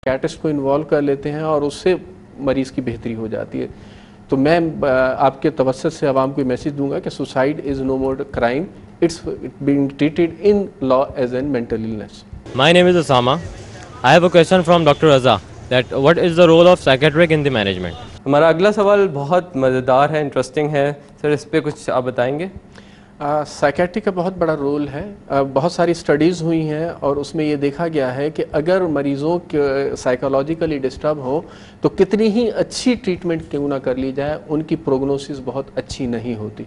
Psychiatrist को involve कर लेते हैं और उससे मरीज़ की बेहतरी हो जाती है। तो मैं आपके तवज्जुह से आवाम को मैसेज दूंगा कि suicide is no more crime, it's being treated in law as an mental illness. My name is Osama. I have a question from Dr. Raza that what is the role of psychiatric in the management? हमारा अगला सवाल बहुत मज़ेदार है, interesting है sir, इस पर कुछ आप बताएंगे? साइकेट्री का बहुत बड़ा रोल है। बहुत सारी स्टडीज़ हुई हैं और उसमें ये देखा गया है कि अगर मरीज़ों के साइकोलॉजिकली डिस्टर्ब हो तो कितनी ही अच्छी ट्रीटमेंट क्यों ना कर ली जाए, उनकी प्रोग्नोसिस बहुत अच्छी नहीं होती।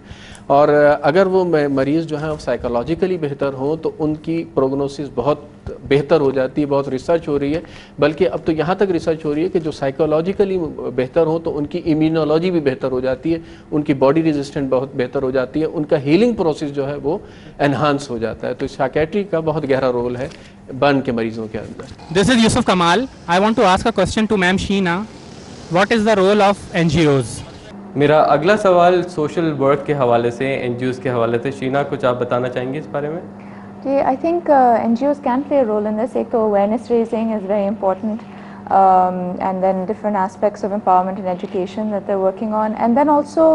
और अगर वो मरीज़ जो है साइकोलॉजिकली बेहतर हो तो उनकी प्रोग्नोसिस बहुत बेहतर हो जाती है। बहुत रिसर्च हो रही है, बल्कि अब तो यहाँ तक रिसर्च हो रही है कि जो साइकोलॉजिकली बेहतर हो तो उनकी इम्यूनोलॉजी भी बेहतर हो जाती है, उनकी बॉडी रेजिस्टेंट बहुत बेहतर हो जाती है, उनका हीलिंग प्रोसेस जो है वो एनहांस हो जाता है। तो साइकियाट्री का बहुत गहरा रोल है बर्न के मरीजों के अंदर। This is Yusuf Kamal. I want to ask a question to ma'am Sheena. What is the role of NGOs? मेरा अगला सवाल सोशल वर्क के हवाले से, एनजीओज़ के हवाले से। शीना, कुछ आप बताना चाहेंगे इस बारे में? I think NGOs can play a role in this. एक तो awareness raising is very important, and then different aspects of empowerment and education that they're working on, and then also,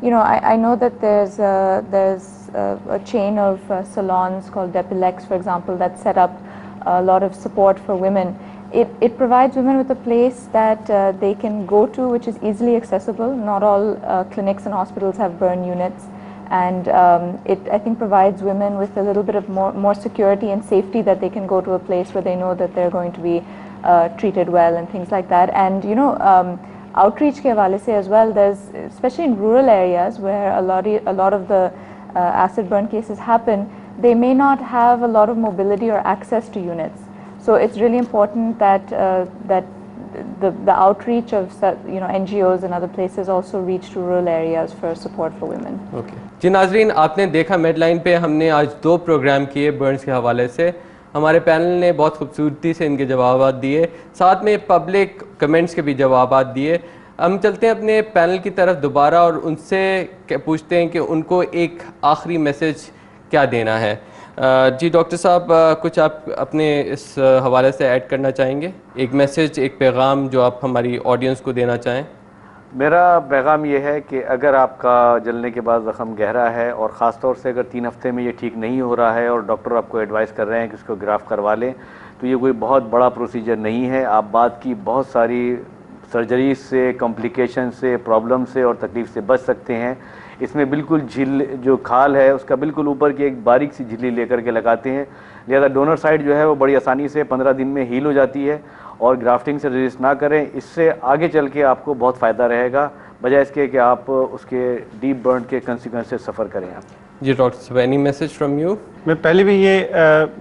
I know that there's a chain of salons called Depilex, for example, that set up a lot of support for women. It provides women with a place that they can go to, which is easily accessible. Not all clinics and hospitals have burn units. And it, I think, provides women with a little bit of more security and safety that they can go to a place where they know that they're going to be treated well and things like that. And outreach ke hawale se as well, there's, especially in rural areas where a lot of the acid burn cases happen, they may not have a lot of mobility or access to units. So it's really important that the outreach of NGOs and other places also reach to rural areas for support for women. Okay. जी नाजरीन, आपने देखा Medline पे हमने आज 2 programme किए Burns के हवाले से। हमारे पैनल ने बहुत खूबसूरती से इनके जवाब दिए, साथ में पब्लिक कमेंट्स के भी जवाब दिए। हम चलते हैं अपने पैनल की तरफ दोबारा और उनसे पूछते हैं कि उनको एक आखिरी मैसेज क्या देना है। जी डॉक्टर साहब, कुछ आप अपने इस हवाले से ऐड करना चाहेंगे? एक मैसेज, एक पैगाम जो आप हमारी ऑडियंस को देना चाहें। मेरा पैगाम ये है कि अगर आपका जलने के बाद ज़ख़म गहरा है और ख़ास तौर से अगर 3 हफ्ते में ये ठीक नहीं हो रहा है और डॉक्टर आपको एडवाइस कर रहे हैं कि इसको ग्राफ्ट करवा लें, तो ये कोई बहुत बड़ा प्रोसीजर नहीं है। आप बाद की बहुत सारी सर्जरी से, कॉम्प्लिकेशन से, प्रॉब्लम से और तकलीफ़ से बच सकते हैं। इसमें बिल्कुल झिल जो खाल है उसका बिल्कुल ऊपर की एक बारीक सी झिल्ली लेकर के लगाते हैं, लिहाजा डोनर साइड जो है वो बड़ी आसानी से 15 दिन में हील हो जाती है। और ग्राफ्टिंग से रेजिस्ट ना करें, इससे आगे चल के आपको बहुत फ़ायदा रहेगा, बजाय इसके कि आप उसके डीप बर्न के कंसिक्वेंसेस सफ़र करें। आप जी डॉक्टर साहब, एनी मैसेज फ्रॉम यू? मैं पहले भी ये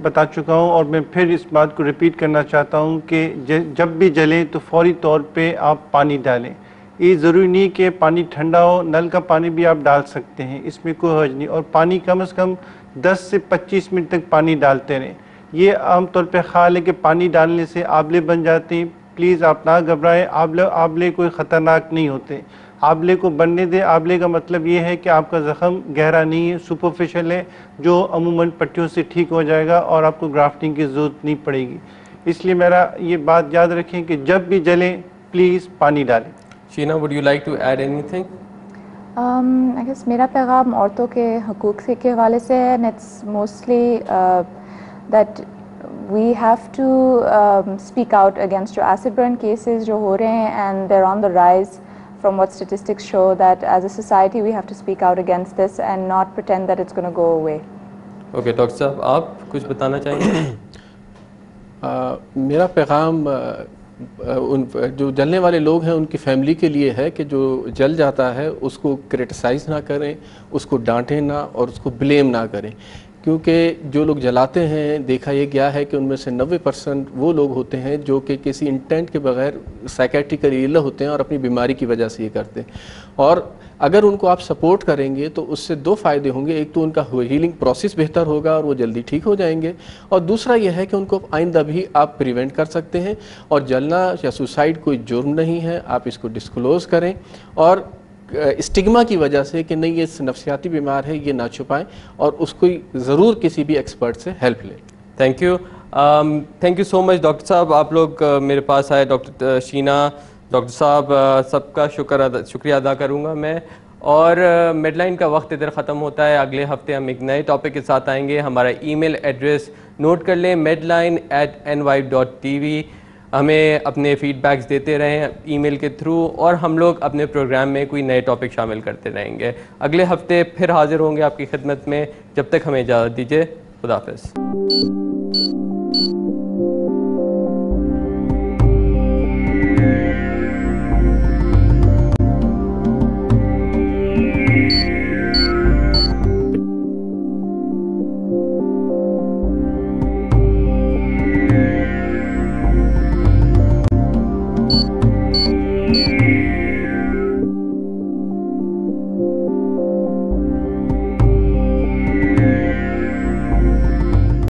बता चुका हूँ और मैं फिर इस बात को रिपीट करना चाहता हूँ कि जब भी जले तो फौरी तौर पे आप पानी डालें। ये ज़रूरी नहीं कि पानी ठंडा हो, नल का पानी भी आप डाल सकते हैं, इसमें कोई हर्ज नहीं। और पानी कम से कम 10 से 25 मिनट तक पानी डालते रहें। ये आमतौर पे ख्याल है कि पानी डालने से आंवले बन जाते हैं। प्लीज़ आप ना घबराएं, आंवले कोई ख़तरनाक नहीं होते। आंवले को बनने दें। आंवले का मतलब ये है कि आपका ज़ख़म गहरा नहीं है, सुपरफिशियल है, जो अमूमन पट्टियों से ठीक हो जाएगा और आपको ग्राफ्टिंग की ज़रूरत नहीं पड़ेगी। इसलिए मेरा ये बात याद रखें कि जब भी जलें प्लीज़ पानी डालें। Sheena, would you like to add anything? I guess मेरा पैगाम औरतों के हकूक़ के हवाले से है, and it's mostly that we have to speak out against जो acid burn cases जो हो रहे हैं, and they're on the rise from what statistics show, that as a society we have to speak out against this and not pretend that it's going to go away. Okay, doctor साहब, आप कुछ बताना चाहेंगे? मेरा पैगाम उन जो जलने वाले लोग हैं उनकी फैमिली के लिए है कि जो जल जाता है उसको क्रिटिसाइज़ ना करें, उसको डांटें ना और उसको ब्लेम ना करें, क्योंकि जो लोग जलाते हैं देखा ये गया है कि उनमें से 90% वो लोग होते हैं जो कि किसी इंटेंट के बगैर साइकेट्रिकली इल होते हैं और अपनी बीमारी की वजह से ये करते हैं। और अगर उनको आप सपोर्ट करेंगे तो उससे 2 फ़ायदे होंगे। एक तो उनका हीलिंग प्रोसेस बेहतर होगा और वो जल्दी ठीक हो जाएंगे, और दूसरा यह है कि उनको आइंदा भी आप प्रिवेंट कर सकते हैं। और जलना या सुसाइड कोई जुर्म नहीं है, आप इसको डिस्क्लोज़ करें और स्टिग्मा की वजह से कि नहीं ये नफसियाती बीमार है ये ना छुपाएं और उसको ज़रूर किसी भी एक्सपर्ट से हेल्प लें। Thank you. Thank you so much doctor साहब, आप लोग मेरे पास आए, डॉक्टर शीना, डॉक्टर साहब, सबका शुक्रिया अदा करूँगा मैं। और मेडलाइन का वक्त इधर ख़त्म होता है। अगले हफ्ते हम एक नए टॉपिक के साथ आएंगे। हमारा ईमेल एड्रेस नोट कर लें, medline@nyv.tv। हमें अपने फीडबैक्स देते रहें ईमेल के थ्रू, और हम लोग अपने प्रोग्राम में कोई नए टॉपिक शामिल करते रहेंगे। अगले हफ्ते फिर हाजिर होंगे आपकी खिदमत में। जब तक हमें इजाज़त दीजिए, खुदा हाफ़िज़।